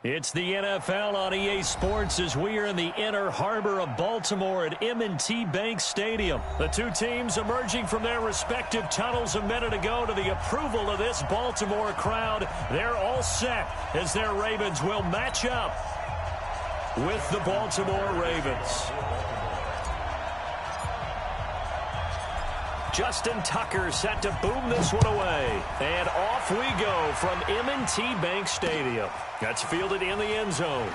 It's the NFL on EA Sports as we are in the inner harbor of Baltimore at M&T Bank Stadium. The two teams emerging from their respective tunnels a minute ago to the approval of this Baltimore crowd. They're all set as their Ravens will match up with the Baltimore Ravens. Justin Tucker set to boom this one away. And off we go from M&T Bank Stadium. That's fielded in the end zone.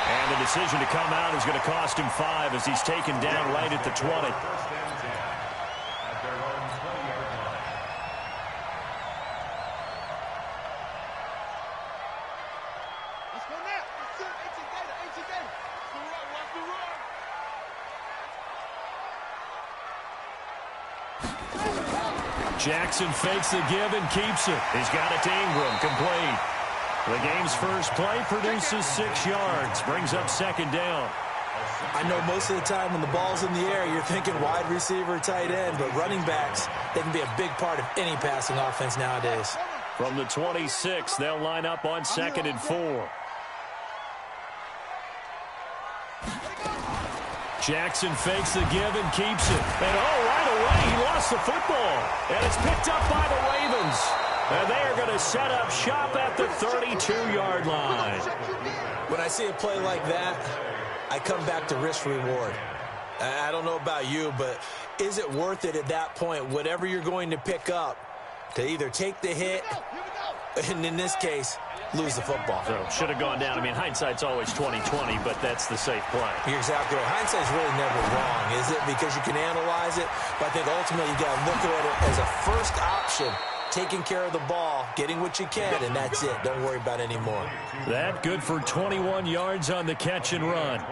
And the decision to come out is going to cost him 5 as he's taken down right at the 20. Jackson fakes the give and keeps it. He's got it to Ingram, complete. The game's first play produces 6 yards, brings up second down. I know most of the time when the ball's in the air, you're thinking wide receiver, tight end, but running backs, they can be a big part of any passing offense nowadays. From the 26, they'll line up on 2nd and 4. Jackson fakes the give and keeps it. And right away, he lost the football. And it's picked up by the Ravens. And they are going to set up shop at the 32-yard line. When I see a play like that, I come back to risk-reward. I don't know about you, but is it worth it at that point, whatever you're going to pick up, to either take the hit, and in this case, lose the football? So should have gone down. I mean, hindsight's always 20/20, but that's the safe play. You're exactly right. Hindsight's really never wrong, is it? Because you can analyze it, but I think ultimately you got to look at it as a first option, taking care of the ball, getting what you can, and that's it. Don't worry about any more. That good for 21 yards on the catch and run.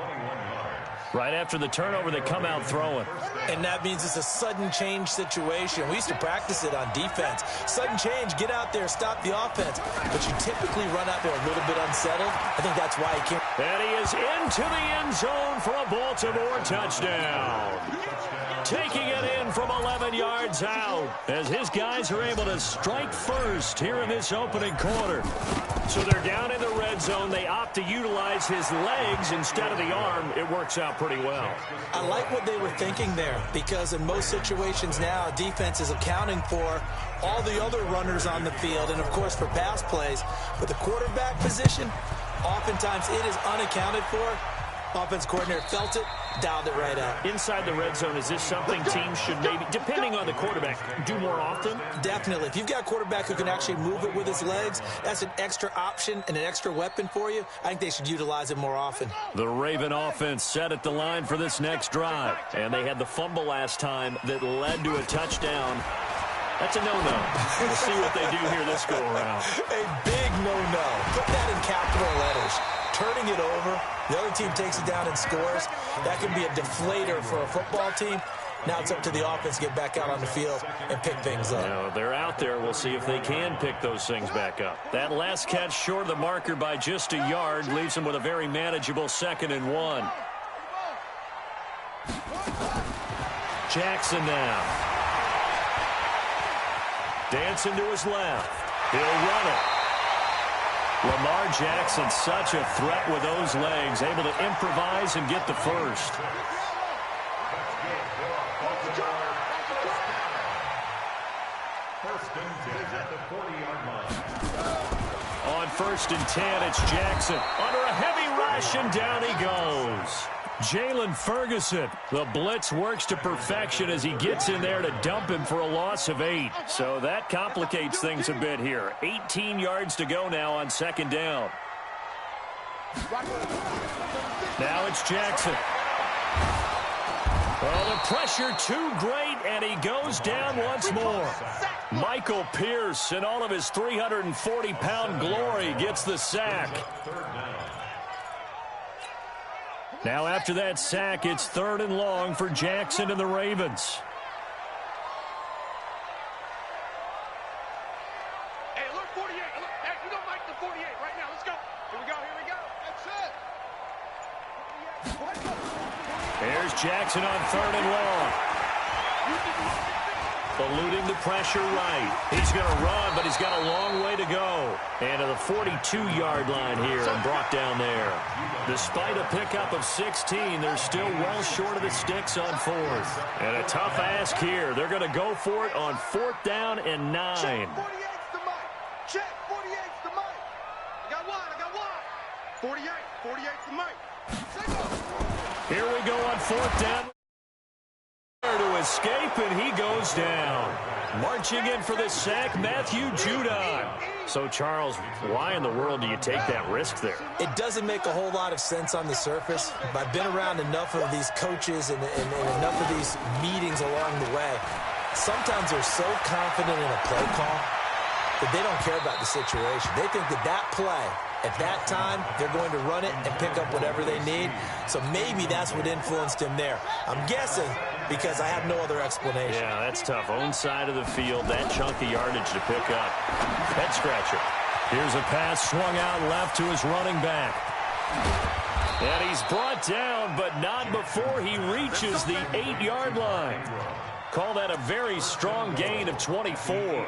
Right after the turnover, they come out throwing. And that means it's a sudden change situation. We used to practice it on defense. Sudden change, get out there, stop the offense. But you typically run out there a little bit unsettled. I think that's why he can't. And he is into the end zone for a Baltimore touchdown. Taking it in from 11 yards out as his guys are able to strike first here in this opening quarter. So they're down in the red zone. They opt to utilize his legs instead of the arm. It works out pretty well. I like what they were thinking there, because in most situations now, defense is accounting for all the other runners on the field and, of course, for pass plays. But the quarterback position, oftentimes it is unaccounted for. Offense coordinator felt it, dialed it right out. Inside the red zone, is this something teams should maybe, depending on the quarterback, do more often? Definitely. If you've got a quarterback who can actually move it with his legs, that's an extra option and an extra weapon for you. I think they should utilize it more often. The Raven offense set at the line for this next drive. And they had the fumble last time that led to a touchdown. That's a no-no. We'll see what they do here this go-around. A big no-no. Put that in capital letters. Turning it over, the other team takes it down and scores. That can be a deflator for a football team. Now it's up to the offense to get back out on the field and pick things up. Now, they're out there. We'll see if they can pick those things back up. That last catch short of the marker by just a yard leaves them with a very manageable 2nd and 1. Jackson now. Dancing to his left. He'll run it. Lamar Jackson, such a threat with those legs, able to improvise and get the first. On 1st and 10, it's Jackson. Under a heavy rush, and down he goes. Jalen Ferguson, the blitz works to perfection as he gets in there to dump him for a loss of 8. So that complicates things a bit here. 18 yards to go now on 2nd down. Now it's Jackson. Oh, the pressure too great, and he goes down once more. Michael Pierce, in all of his 340-pound glory, gets the sack. Now after that sack, it's 3rd and long for Jackson and the Ravens. Hey, look, 48. Look, hey, we don't like the 48 right now. Let's go. Here we go, here we go. That's it. There's Jackson on 3rd and long. Eluding the pressure right. He's going to run, but he's got a long way to go. And to the 42-yard line here and brought down there. Despite a pickup of 16, they're still well short of the sticks on fourth. And a tough ask here. They're going to go for it on 4th down and 9. Check 48's the mic. Check 48's the mic. I got one. 48's the mic. Here we go on 4th down. To escape, and he goes down. Marching in for the sack, Matthew Judon. So, Charles, why in the world do you take that risk there? It doesn't make a whole lot of sense on the surface, but I've been around enough of these coaches and enough of these meetings along the way. Sometimes they're so confident in a play call that they don't care about the situation. They think that play, at that time, they're going to run it and pick up whatever they need. So maybe that's what influenced him there. I'm guessing because I have no other explanation. Yeah, that's tough. Own side of the field, that chunk of yardage to pick up. Head scratcher. Here's a pass swung out left to his running back. And he's brought down, but not before he reaches the 8-yard line. Call that a very strong gain of 24.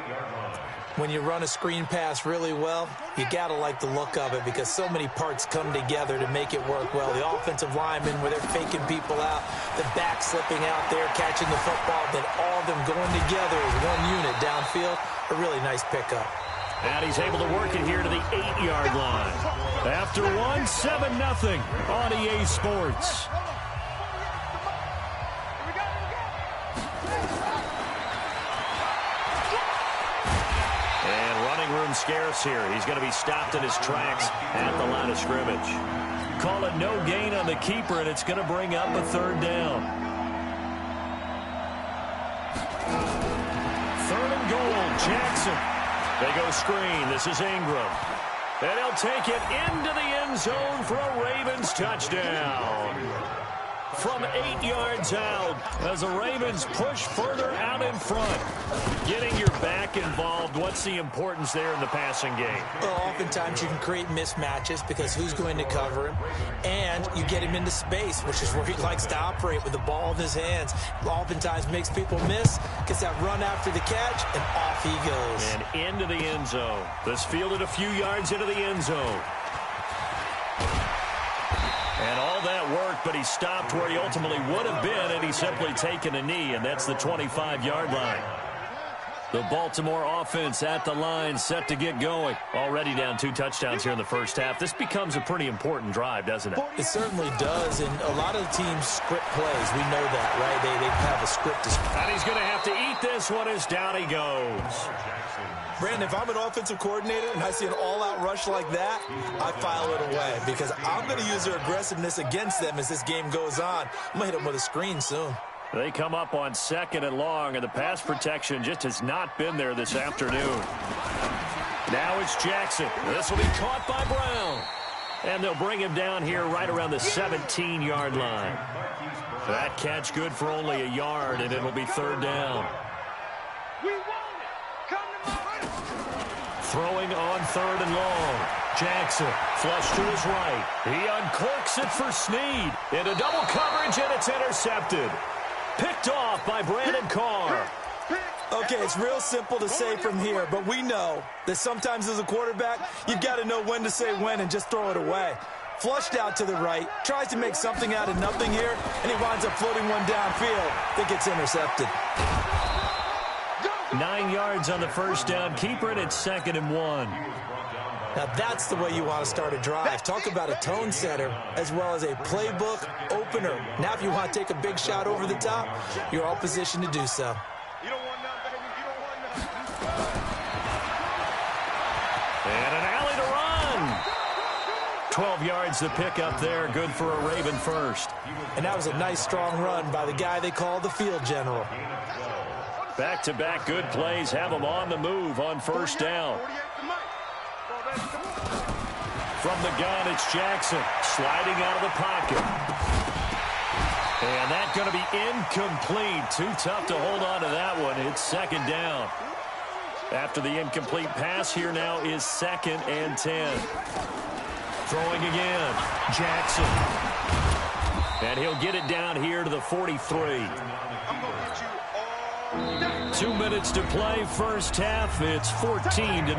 When you run a screen pass really well, you got to like the look of it because so many parts come together to make it work well. The offensive linemen, where they're faking people out, the back slipping out there, catching the football, then all of them going together as one unit downfield. A really nice pickup. And he's able to work it here to the 8-yard line. After one, 7-0 on EA Sports. Room scarce here. He's going to be stopped in his tracks at the line of scrimmage. Call it no gain on the keeper, and it's going to bring up a 3rd down. 3rd and goal, Jackson. They go screen. This is Ingram. And he'll take it into the end zone for a Ravens touchdown. From 8 yards out as the Ravens push further out in front. Getting your back involved, what's the importance there in the passing game? Well, oftentimes you can create mismatches because who's going to cover him? And you get him into space, which is where he likes to operate with the ball in his hands. Oftentimes makes people miss, gets that run after the catch, and off he goes. And into the end zone. This fielded a few yards into the end zone. And all that worked, but he stopped where he ultimately would have been, and he's simply taken a knee, and that's the 25-yard line. The Baltimore offense at the line, set to get going. Already down 2 touchdowns here in the first half. This becomes a pretty important drive, doesn't it? It certainly does, and a lot of the teams script plays. We know that, right? They have a script. And he's going to have to eat this one as down he goes. Brandon, if I'm an offensive coordinator and I see an all-out rush like that, I file it away because I'm going to use their aggressiveness against them as this game goes on. I'm going to hit them with a screen soon. They come up on 2nd and long, and the pass protection just has not been there this afternoon. Now it's Jackson. This will be caught by Brown. And they'll bring him down here right around the 17-yard line. That catch good for only a yard, and it'll be 3rd down. Throwing on 3rd and long. Jackson, flush to his right. He uncorks it for Snead. Into double coverage, and it's intercepted. Picked off by Brandon Carr. Okay, it's real simple to say from here, but we know that sometimes as a quarterback, you've got to know when to say when and just throw it away. Flushed out to the right, tries to make something out of nothing here, and he winds up floating one downfield that gets intercepted. 9 yards on the first down. Keeper it at 2nd and 1. Now that's the way you want to start a drive. Talk about a tone setter as well as a playbook opener. Now if you want to take a big shot over the top, you're all positioned to do so. You don't want none, baby. You don't want none. And an alley to run. 12 yards to pick up there. Good for a Raven first. And that was a nice strong run by the guy they call the field general. Back-to-back good plays have them on the move on 1st down. From the gun, it's Jackson sliding out of the pocket. And that's going to be incomplete. Too tough to hold on to that one. It's 2nd down. After the incomplete pass, here now is 2nd and 10. Throwing again, Jackson. And he'll get it down here to the 43. I'm going to get you all 2 minutes to play, first half. It's 14-0.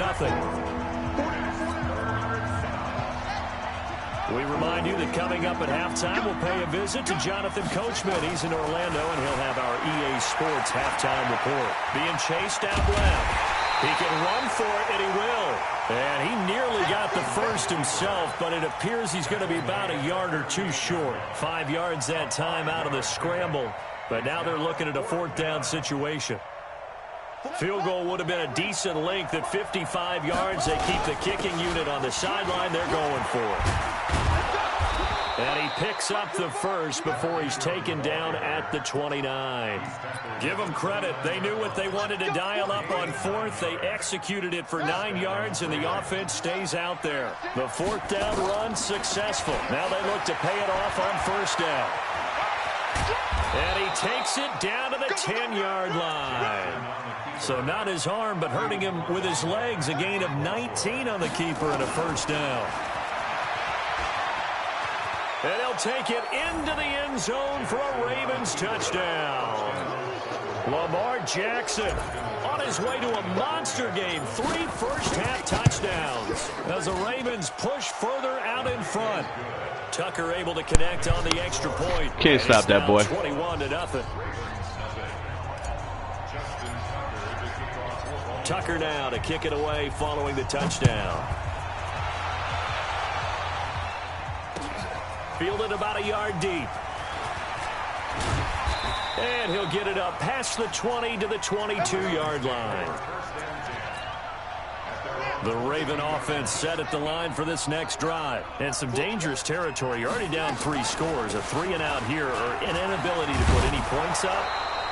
We remind you that coming up at halftime, we'll pay a visit to Jonathan Coachman. He's in Orlando, and he'll have our EA Sports halftime report. Being chased out left. He can run for it, and he will. And he nearly got the first himself, but it appears he's going to be about a yard or two short. 5 yards that time out of the scramble. But now they're looking at a fourth down situation. Field goal would have been a decent length at 55 yards. They keep the kicking unit on the sideline. They're going for it. And he picks up the first before he's taken down at the 29. Give them credit. They knew what they wanted to dial up on fourth. They executed it for 9 yards, and the offense stays out there. The fourth down run successful. Now they look to pay it off on first down. And he takes it down to the 10-yard line. So not his arm, but hurting him with his legs. A gain of 19 on the keeper and a first down. And he'll take it into the end zone for a Ravens touchdown. Lamar Jackson on his way to a monster game. 3 first-half touchdowns as the Ravens push further out in front. Tucker able to connect on the extra point. Can't stop that boy. 21-0. Tucker now to kick it away following the touchdown. Fielded about a yard deep. And he'll get it up past the 20 to the 22-yard line. The Raven offense set at the line for this next drive. And some dangerous territory. You're already down 3 scores. A 3-and-out here or an inability to put any points up.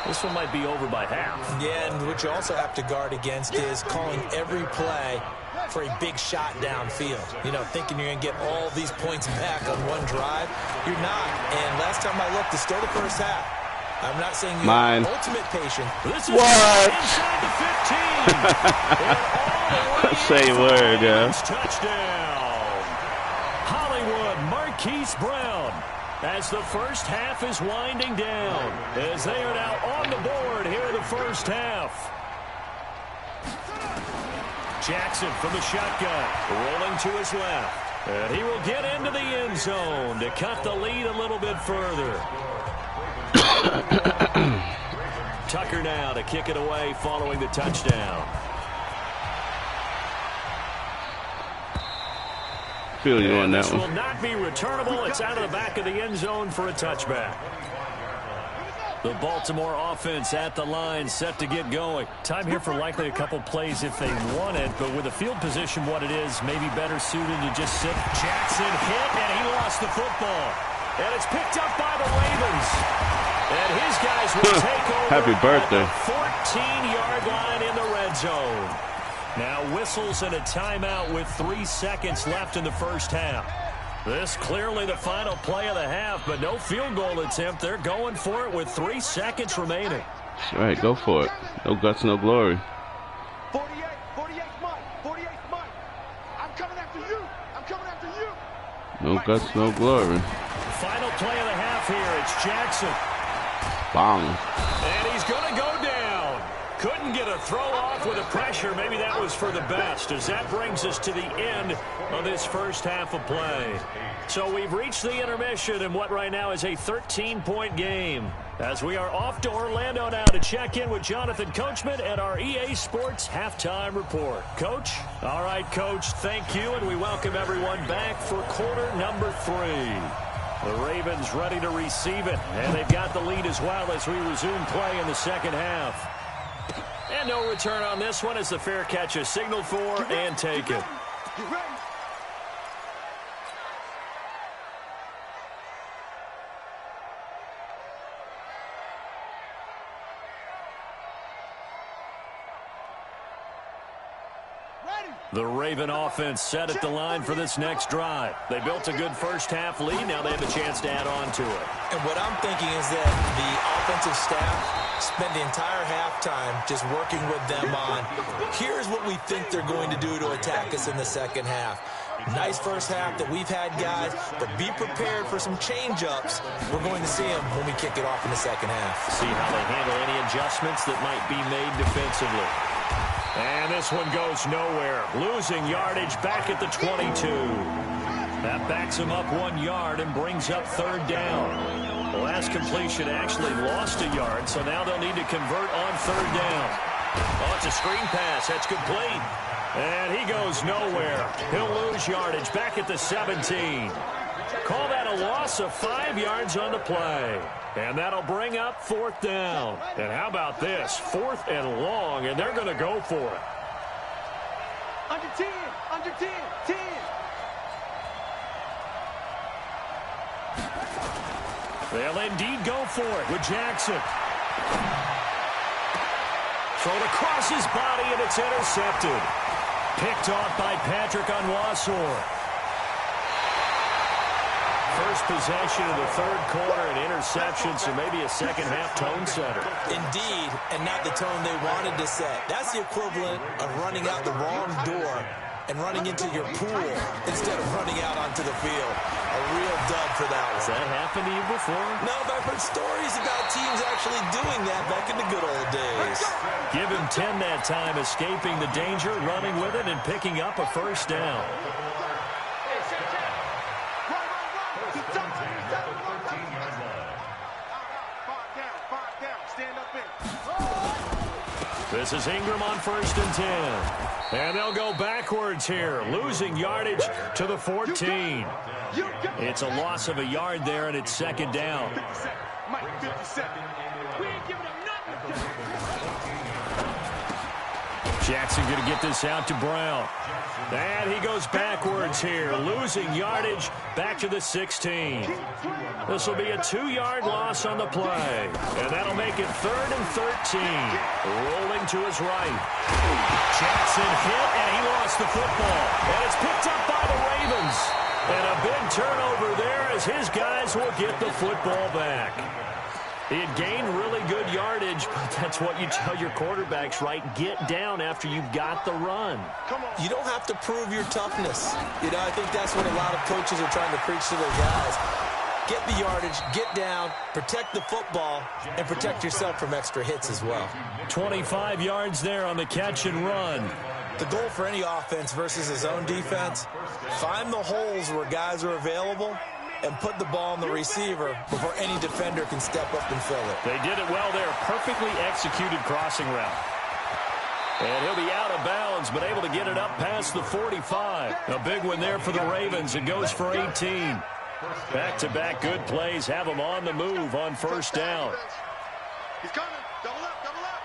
This one might be over by half. Yeah, and what you also have to guard against is calling every play for a big shot downfield. You know, thinking you're going to get all these points back on one drive. You're not. And last time I looked, it's still the first half. I'm not saying you're ultimate patient. This is inside the 15. Say word, yeah. Touchdown. Hollywood Marquise Brown. As the first half is winding down. As they are now on the board here in the first half. Jackson from the shotgun, rolling to his left. And he will get into the end zone to cut the lead a little bit further. Tucker now to kick it away following the touchdown. Feel you on that one. This will not be returnable. It's out of the back of the end zone for a touchback. The Baltimore offense at the line, set to get going. Time here for likely a couple plays if they want it, but with the field position what it is, maybe better suited to just sit. Jackson hit, and he lost the football. And it's picked up by the Ravens. And his guys will take over. Happy birthday. At the 14-yard line in the red zone. Now whistles and a timeout with 3 seconds left in the first half. This clearly the final play of the half, but no field goal attempt. They're going for it with 3 seconds remaining. That's right, go for it. No guts, no glory. 48 Mike. 48 Mike. I'm coming after you. I'm coming after you. No guts, no glory. Final play of the half here. It's Jackson. Bang. And he's going to go down. Couldn't get a throw off with the pressure. Maybe that was for the best, as that brings us to the end of this first half of play. So we've reached the intermission in what right now is a 13-point game, as we are off to Orlando now to check in with Jonathan Coachman at our EA Sports halftime report. Coach? All right, Coach, thank you, and we welcome everyone back for quarter number 3. The Ravens ready to receive it, and they've got the lead as well as we resume play in the second half. And no return on this one as the fair catch is signaled for and taken. The Raven offense set at the line for this next drive. They built a good first half lead. Now they have a chance to add on to it. And what I'm thinking is that the offensive staff spent the entire halftime just working with them on, here's what we think they're going to do to attack us in the second half. Nice first half that we've had, guys, but be prepared for some change-ups. We're going to see them when we kick it off in the second half. See how they handle any adjustments that might be made defensively. And this one goes nowhere. Losing yardage back at the 22. That backs him up 1 yard and brings up third down. The last completion actually lost a yard, so now they'll need to convert on third down. Oh, it's a screen pass. That's complete. And he goes nowhere. He'll lose yardage back at the 17. Call that a loss of 5 yards on the play. And that'll bring up fourth down. And how about this? 4th and long, and they're going to go for it. Under 10, under 10, 10. They'll indeed go for it with Jackson. Thrown across his body, and it's intercepted. Picked off by Patrick Onwuasor. First possession of the third quarter, an interception, so maybe a second-half tone setter. Indeed, and not the tone they wanted to set. That's the equivalent of running out the wrong door and running into your pool instead of running out onto the field. A real dub for that one. Has that happened to you before? No, but I've heard stories about teams actually doing that back in the good old days. Give him 10 that time, escaping the danger, running with it, and picking up a first down. This is Ingram on 1st and 10. And they'll go backwards here, losing yardage to the 14. It's a loss of a yard there, and it's second down. Jackson going to get this out to Brown. And he goes backwards here, losing yardage back to the 16. This will be a 2-yard loss on the play. And that'll make it 3rd and 13. Rolling to his right. Jackson hit, and he lost the football. And it's picked up by the Ravens. And a big turnover there as his guys will get the football back. He had gained really good yardage, but that's what you tell your quarterbacks, right? Get down after you've got the run. You don't have to prove your toughness. You know, I think that's what a lot of coaches are trying to preach to their guys. Get the yardage, get down, protect the football, and protect yourself from extra hits as well. 25 yards there on the catch and run. The goal for any offense versus his own defense, find the holes where guys are available and put the ball on the receiver before any defender can step up and fill it. They did it well there. Perfectly executed crossing route. And he'll be out of bounds, but able to get it up past the 45. A big one there for the Ravens. It goes for 18. Back-to-back good plays have them on the move on first down. He's coming. Double up, double up.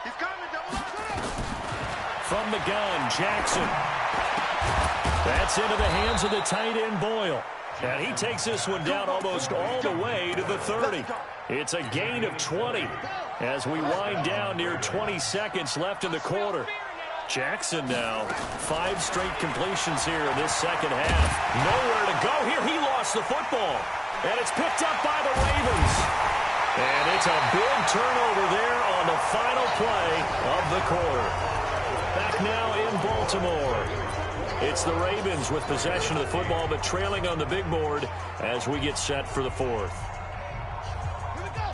He's coming, double up. From the gun, Jackson. That's into the hands of the tight end, Boyle. And he takes this one down almost all the way to the 30. It's a gain of 20 as we wind down near 20 seconds left in the quarter. Jackson now, 5 straight completions here in this second half. Nowhere to go here. He lost the football. And it's picked up by the Ravens. And it's a big turnover there on the final play of the quarter. Back now in Baltimore. It's the Ravens with possession of the football, but trailing on the big board as we get set for the fourth.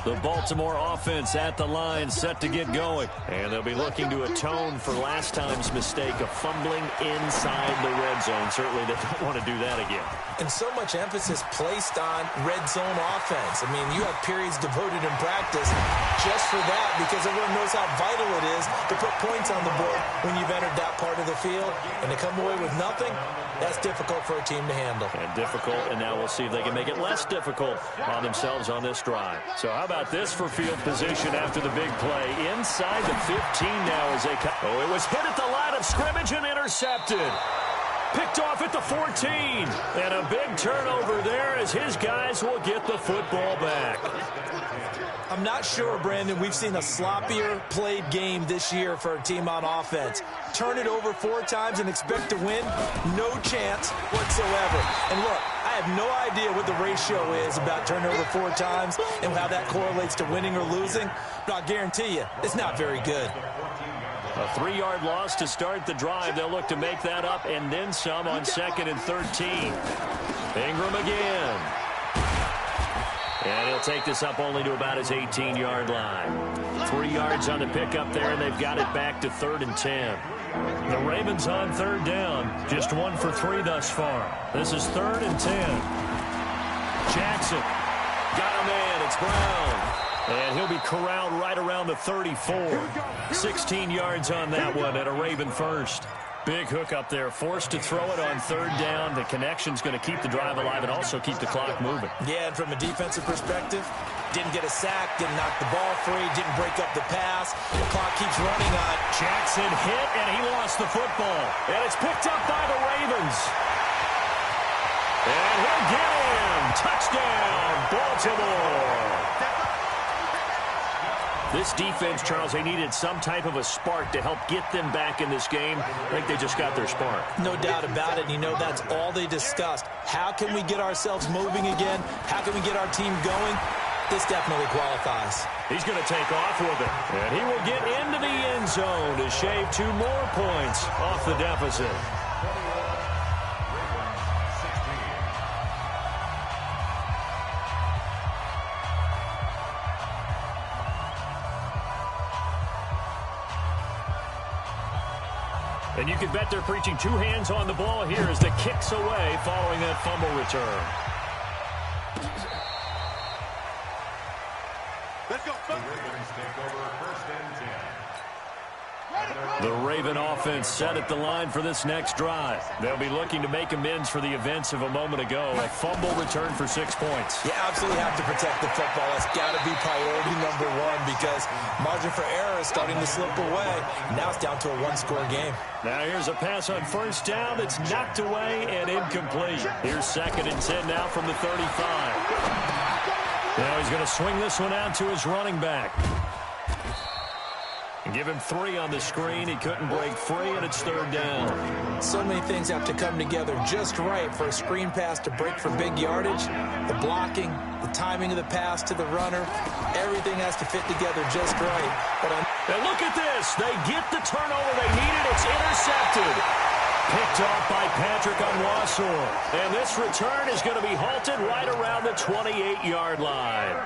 The Baltimore offense at the line, set to get going. And they'll be looking to atone for last time's mistake of fumbling inside the red zone. Certainly they don't want to do that again. And so much emphasis placed on red zone offense. I mean, you have periods devoted in practice just for that because everyone knows how vital it is to put points on the board when you've entered that part of the field. And to come away with nothing, that's difficult for a team to handle. And difficult, and now we'll see if they can make it less difficult on themselves on this drive. So how about this for field position after the big play? Inside the 15 now as they come. Oh, it was hit at the line of scrimmage and intercepted. Picked off at the 14. And a big turnover there as his guys will get the football back. I'm not sure, Brandon, we've seen a sloppier played game this year for a team on offense. Turn it over 4 times and expect to win? No chance whatsoever. And look, I have no idea what the ratio is about turnover 4 times and how that correlates to winning or losing, but I'll guarantee you it's not very good. A 3-yard loss to start the drive. They'll look to make that up and then some on 2nd and 13. Ingram again. And he'll take this up only to about his 18-yard line. 3 yards on the pickup there, and they've got it back to 3rd and 10. The Ravens on 3rd down. Just 1 for 3 thus far. This is 3rd and 10. Jackson. Got a man. It's Brown. And he'll be corralled right around the 34. 16 yards on that one and a Raven first. Big hook up there. Forced to throw it on 3rd down. The connection's going to keep the drive alive and also keep the clock moving. Yeah, and from a defensive perspective, didn't get a sack, didn't knock the ball free, didn't break up the pass. The clock keeps running on. Jackson hit, and he lost the football. And it's picked up by the Ravens. And he'll get him. Touchdown, Baltimore. This defense, Charles, they needed some type of a spark to help get them back in this game. I think they just got their spark. No doubt about it. And you know that's all they discussed. How can we get ourselves moving again? How can we get our team going? This definitely qualifies. He's going to take off with it. And he will get into the end zone to shave 2 more points off the deficit. And you can bet they're preaching 2 hands on the ball here as the kick's away following that fumble return. Let's go. The Raven offense set at the line for this next drive. They'll be looking to make amends for the events of a moment ago. A fumble return for 6 points. You absolutely have to protect the football. That's got to be priority number 1 because margin for error is starting to slip away. Now it's down to a 1-score game. Now here's a pass on 1st down that's knocked away and incomplete. Here's 2nd and 10 now from the 35. Now he's going to swing this one out to his running back. Give him 3 on the screen. He couldn't break free, and it's 3rd down. So many things have to come together just right for a screen pass to break for big yardage. The blocking, the timing of the pass to the runner, everything has to fit together just right. And look at this. They get the turnover they needed. It's intercepted. Picked off by Patrick Onwuasor. And this return is going to be halted right around the 28-yard line.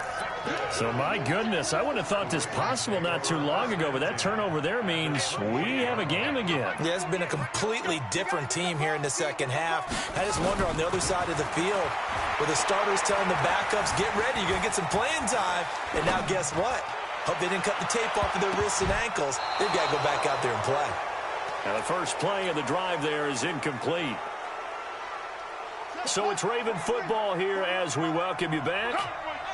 So, my goodness, I wouldn't have thought this possible not too long ago, but that turnover there means we have a game again. Yeah, it's been a completely different team here in the second half. I just wonder on the other side of the field, with the starters telling the backups, get ready, you're going to get some playing time. And now guess what? Hope they didn't cut the tape off of their wrists and ankles. They've got to go back out there and play. Now, the first play of the drive there is incomplete. So it's Raven football here as we welcome you back.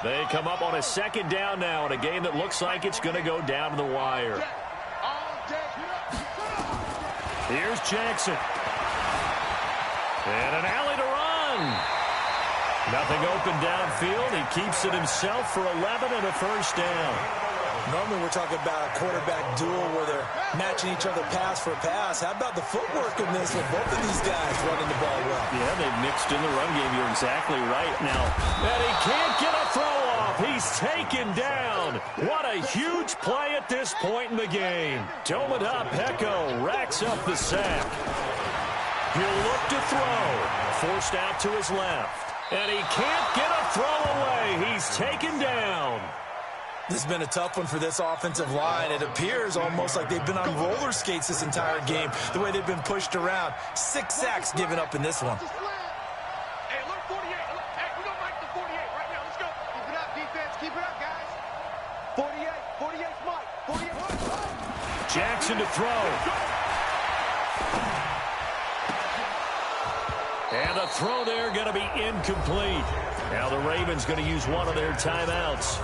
They come up on a 2nd down now in a game that looks like it's going to go down to the wire. Here's Jackson. And an alley to run. Nothing open downfield. He keeps it himself for 11 and a 1st down. Normally we're talking about a quarterback duel where they're matching each other pass for pass. How about the footwork in this with both of these guys running the ball well? Yeah, they've mixed in the run game. You're exactly right. Now, and he can't get a throw off. He's taken down. What a huge play at this point in the game. Domata Peko racks up the sack. He'll look to throw. Forced out to his left. And he can't get a throw away. He's taken down. This has been a tough one for this offensive line. It appears almost like they've been on roller skates this entire game, the way they've been pushed around. 6 sacks given up in this one. Hey, look, 48. Hey, we don't like the 48 right now. Let's go. Keep it up, defense. Keep it up, guys. 48. 48's Mike. 48. Jackson to throw. And the throw there going to be incomplete. Now the Ravens going to use one of their timeouts,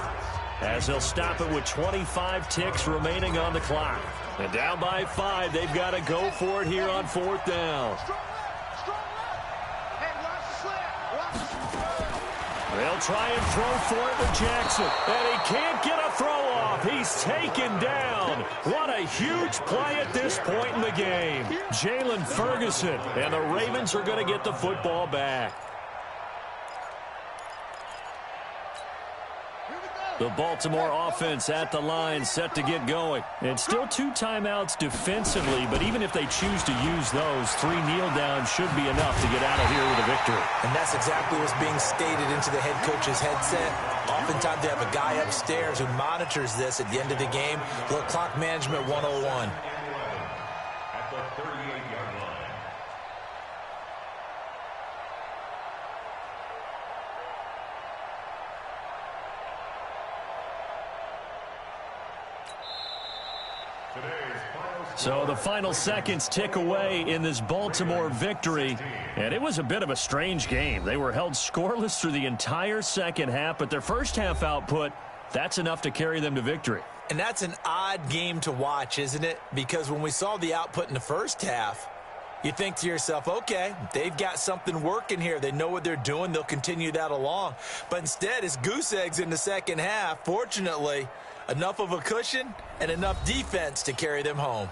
as they'll stop it with 25 ticks remaining on the clock. And down by 5, they've got to go for it here on 4th down. They'll try and throw for it with Jackson. And he can't get a throw off. He's taken down. What a huge play at this point in the game. Jalen Ferguson. And the Ravens are going to get the football back. Here we go. The Baltimore offense at the line, set to get going. And still 2 timeouts defensively, but even if they choose to use those, 3 kneel downs should be enough to get out of here with a victory. And that's exactly what's being stated into the head coach's headset. Oftentimes they have a guy upstairs who monitors this at the end of the game. Look, clock management 101. At the 38-yard line. So the final seconds tick away in this Baltimore victory, and it was a bit of a strange game. They were held scoreless through the entire second half, but their first half output, that's enough to carry them to victory. And that's an odd game to watch, isn't it? Because when we saw the output in the first half, you think to yourself, okay, they've got something working here. They know what they're doing. They'll continue that along. But instead, it's goose eggs in the second half. Fortunately, enough of a cushion and enough defense to carry them home.